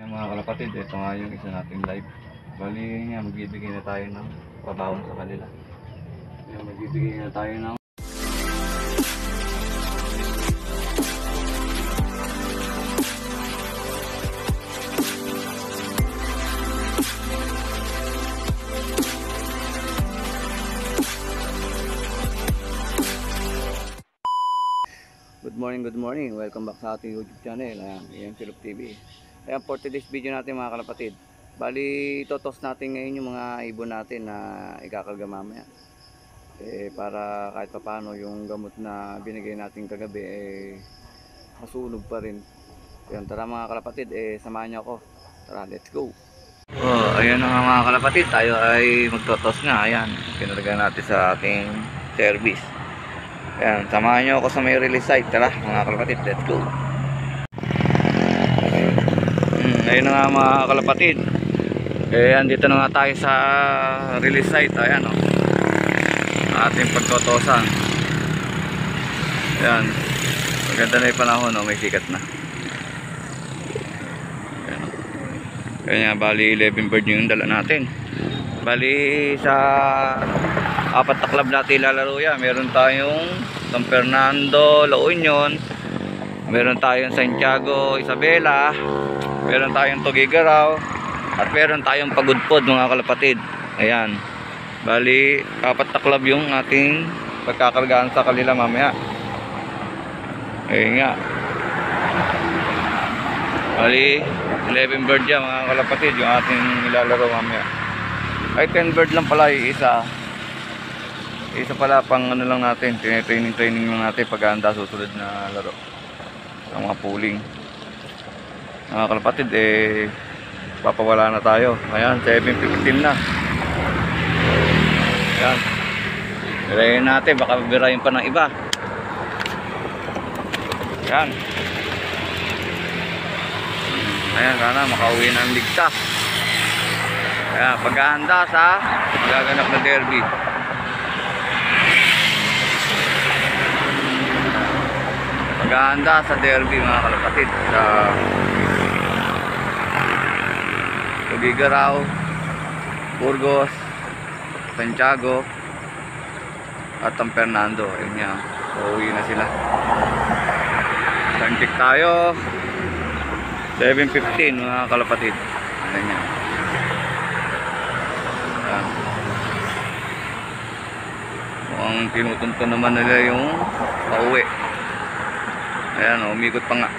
Mga kalapatid, ito nga yung isa nating live. Bali nga, magbibigay na tayo ng pabawon sa kanila. Ayan, magbibigay na tayo ng good morning. Welcome back sa ating YouTube channel. Ayan, EM Silop TV. Ayan, for today's video natin mga kalapatid. Bali, totos natin ngayon yung mga ibon natin na ikakarga mamaya. Para kahit pa paano yung gamot na binigay natin kagabi masunog pa rin. Ayan, tara mga kalapatid, samahan niyo ako. Tara, let's go. Ayan na nga mga kalapatid, tayo ay magtotos na. Ayan, pinarga natin sa ating service. Ayan, samahan nyo ako sa may release site. Tara mga kalapatid, let's go. Ayun na nga mga kalapatid. Andito na nga tayo sa release site. Ayan o, ating pagtotosan. Ayan, maganda na yung panahon o, may sikat na. Ayan o. Kaya bali 11 bird yung dala natin. Bali sa apat na club natin ilalaro yan. Meron tayong San Fernando, La Union, meron tayong Santiago, Isabela, meron tayong Tugigaraw, at meron tayong Pagudpod mga kalapatid. Ayan, bali apat na club yung ating pagkakargaan sa kanila mamaya. Ayun nga, bali 11 bird yan mga kalapatid yung ating ilalaro mamaya. Ay 10 bird lang pala yung isa pala pang ano lang natin, training lang natin pag-aanda susunod na laro ang mga pooling. Mga kalapatid, papawala na tayo. Ayan, 7:15 na. Ayan, birayin natin, baka birayin pa ng iba. Ayan, ayan, sana makauwi ng ligtas. Ayan, pag-aanda sa magaganap na derby. Maganda sa derby mga kalapatid sa Tugigaraw, Burgos, Santiago at San Fernando. Ayun nga, uuwi na sila. Time check tayo, 7:15 mga kalapatid. Ayan nga. Mukhang tinutunton naman nila yung pauwi. Ayan, umikot pa nga.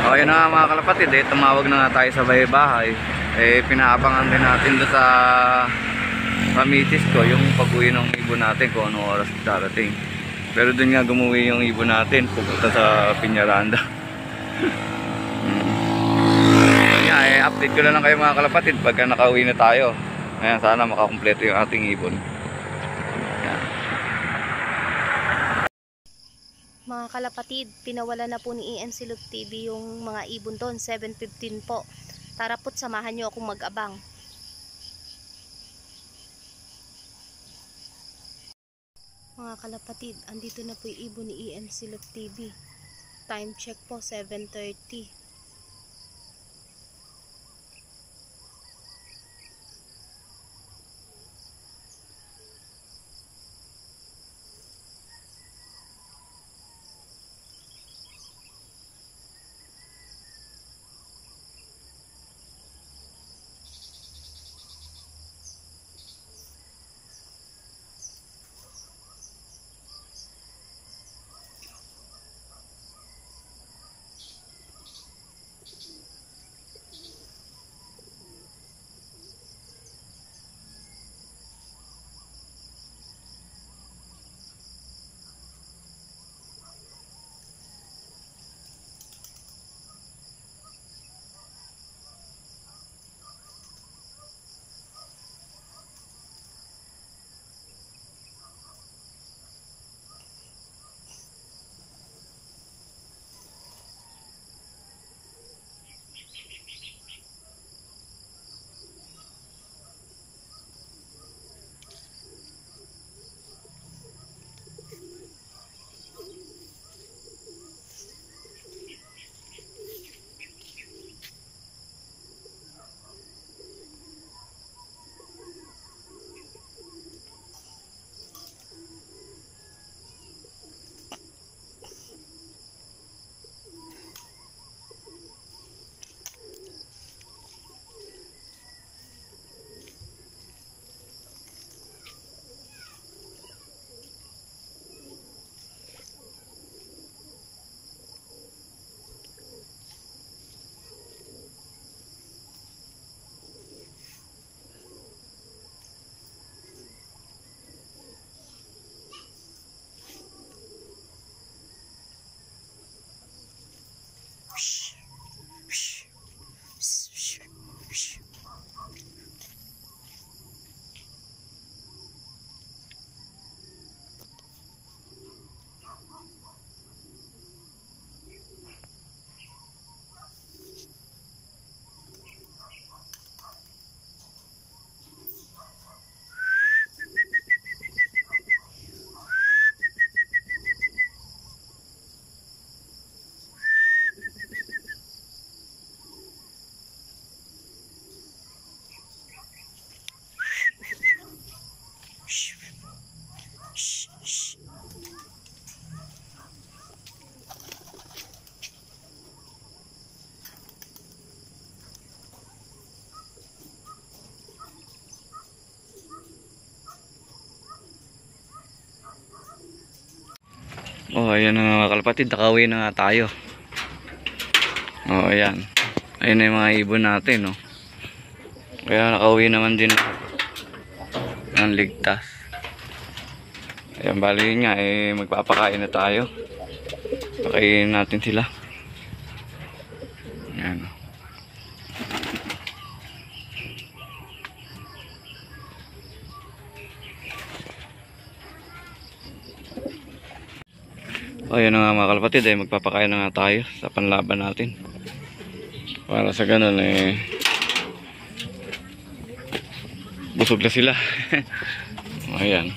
Okay na mga kalapatid, tumawag na nga tayo sa bahay-bahay. Pinaabangan din natin doon sa mitis ko yung pag-uwi ng ibon natin kung anong oras darating. Pero doon nga gumuwi yung ibon natin, pupunta sa Piñaranda. Update ko na lang kayo mga kalapatid pagka nakauwi na tayo. Ayan, sana makakumpleto yung ating ibon. Mga kalapatid, pinawala na po ni EM Silop TV yung mga ibon doon, 7:15 po. Tara po't samahan nyo akong mag-abang. Mga kalapatid, andito na po yung ibon ni EM Silop TV. Time check po, 7:30. Oh, ayan na mga kalapatid, nakauwi na nga tayo. Oh, ayan. Ayan na yung mga ibon natin, no. Kaya nakauwi naman din ng ligtas. Ayan, bali nga, magpapakain na tayo. Pakainin natin sila. Ayan. O, ayan na nga mga kalapatid, magpapakain na nga tayo sa panlaban natin. Para sa ganun, busog na sila. Ayan.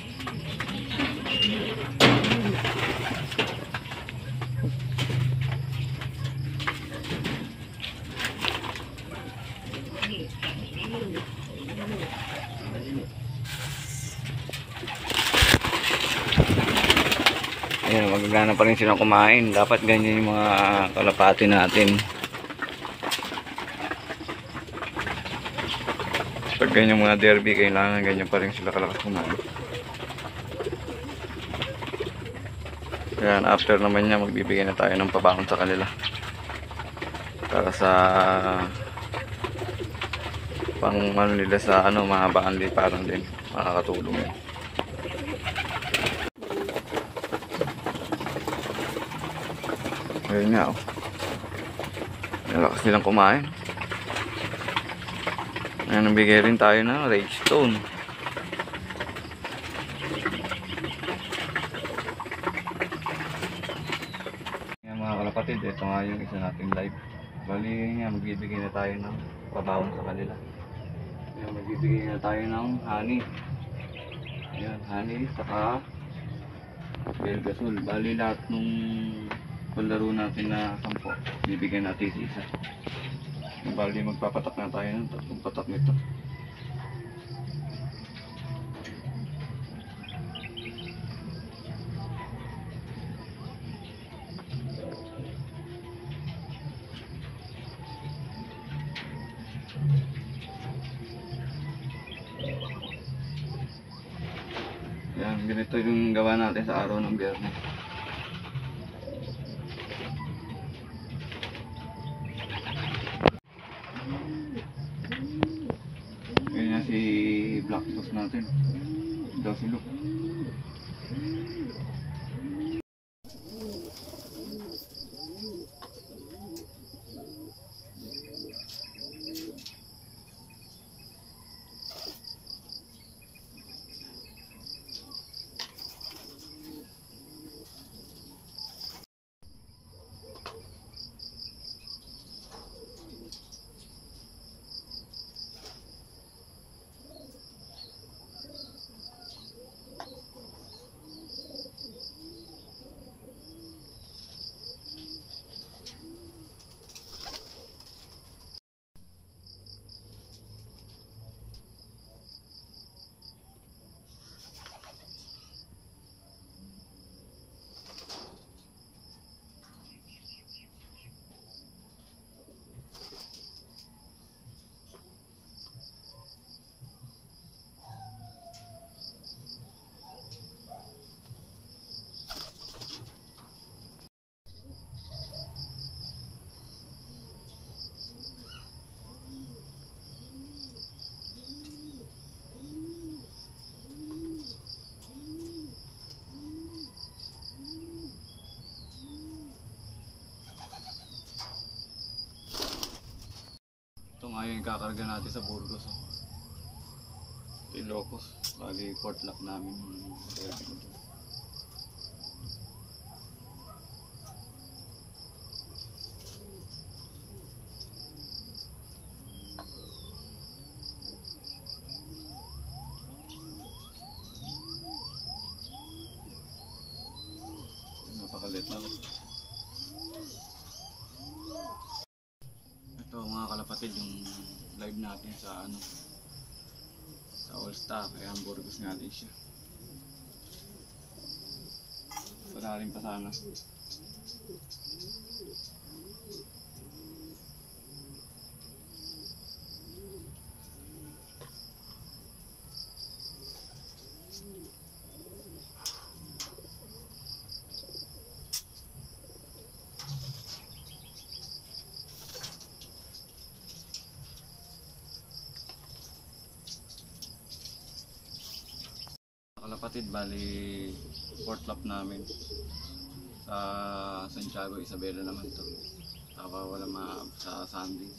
Ayan, magagana pa rin silang kumain. Dapat ganyan yung mga kalapati natin. Pag ganyan mga derby, kailangan ganyan pa rin sila kalakas kumain. Ayan, after naman niya, magbibigay na tayo ng pabangon sa kanila. Para sa pang ano nila sa mahabaan din, parang din makakatulong yun. Ayun nga, oh. Nalakas nilang kumain. Ayan, nabigay rin tayo ng rage stone. Ayan mga kalapatid, ito nga yung isa nating live. Bali nga, magbibigay na tayo ng pabawon sa kanila. Ayan, magbibigay na tayo ng honey. Ayan, honey, saka belgasol. Bali lahat nung palaro natin na 10, bibigyan natin isa. Bali magpapatak na tayo ng 3 patak nito. Yan, ganito yung gawa natin sa araw ng Biyernes. Ganyan si Black Sauce natin. Daw si Luke. Ito nga yung kakarga natin sa Burgos. Ilocos. Bali, port lock namin. Napakalit na. Ito mga kalapatid, yung live natin sa sa All Star, kaya ang Burgos natin siya. Padaling pa sana. kalapatid, bali fourth lap namin sa Santiago Isabela naman to. Wala sa Sunday.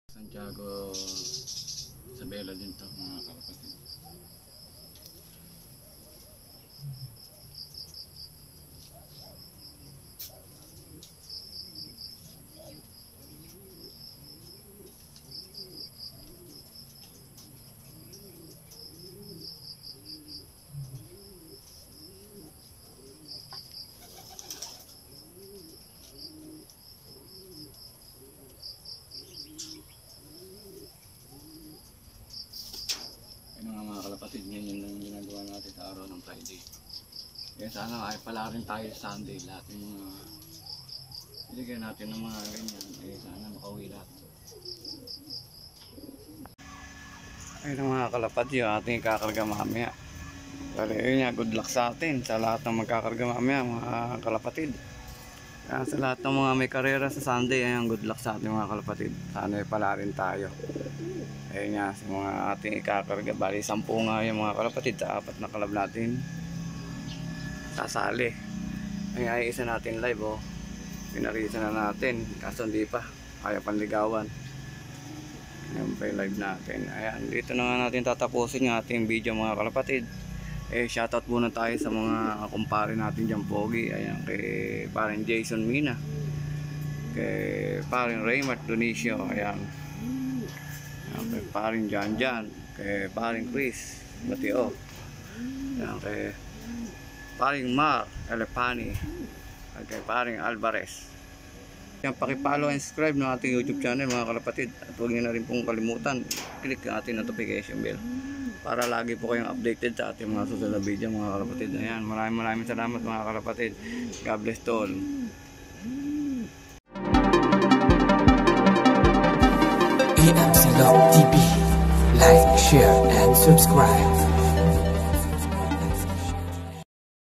Santiago Isabela din to mga kalapatid. Mga kalapatid, ngayon lang ginagawa natin sa araw ng Friday. Kaya sana ay pala rin tayo sa Sunday. Lahat yung mga iligyan natin ng mga ganyan. Sana makauwi lahat. Ayun ang mga kalapatid, yung ating kakarga mamaya. Kaya yun nga, good luck sa atin sa lahat ng magkakarga mamaya mga kalapatid. Kaya sa lahat ng mga may karera sa Sunday, ayun, good luck sa ating mga kalapatid. Sana ay pala rin tayo. Ayun nga, sa mga ating ikakarga, bali 10 nga yung mga kalapatid sa 4 na kalab natin sasali. Ayun ay isa natin live, oh. Pinarisa na natin, kaso hindi pa, kaya panligawan. Ayun pa yung live natin. Ayan, dito na nga natin tatapusin yung ating video mga kalapatid. Shoutout muna tayo sa mga kumpare natin dyan pogi. Ayan, kay paring Jason Mina, kay paring Raymart Donicio, ayan, kay paring Jan, kay paring Chris Batio, kay paring Mar Elepani, at kay paring Alvarez. Yan, pakipollow and subscribe ng ating YouTube channel mga kalapatid. At huwag niyo na rin pong kalimutan, click ang ating notification bell para lagi po kayong updated sa ating mga susunod na video mga kalapatid. Ayan, maraming salamat mga kalapatid. God bless to all. EM Silog TV. Like, share, and subscribe.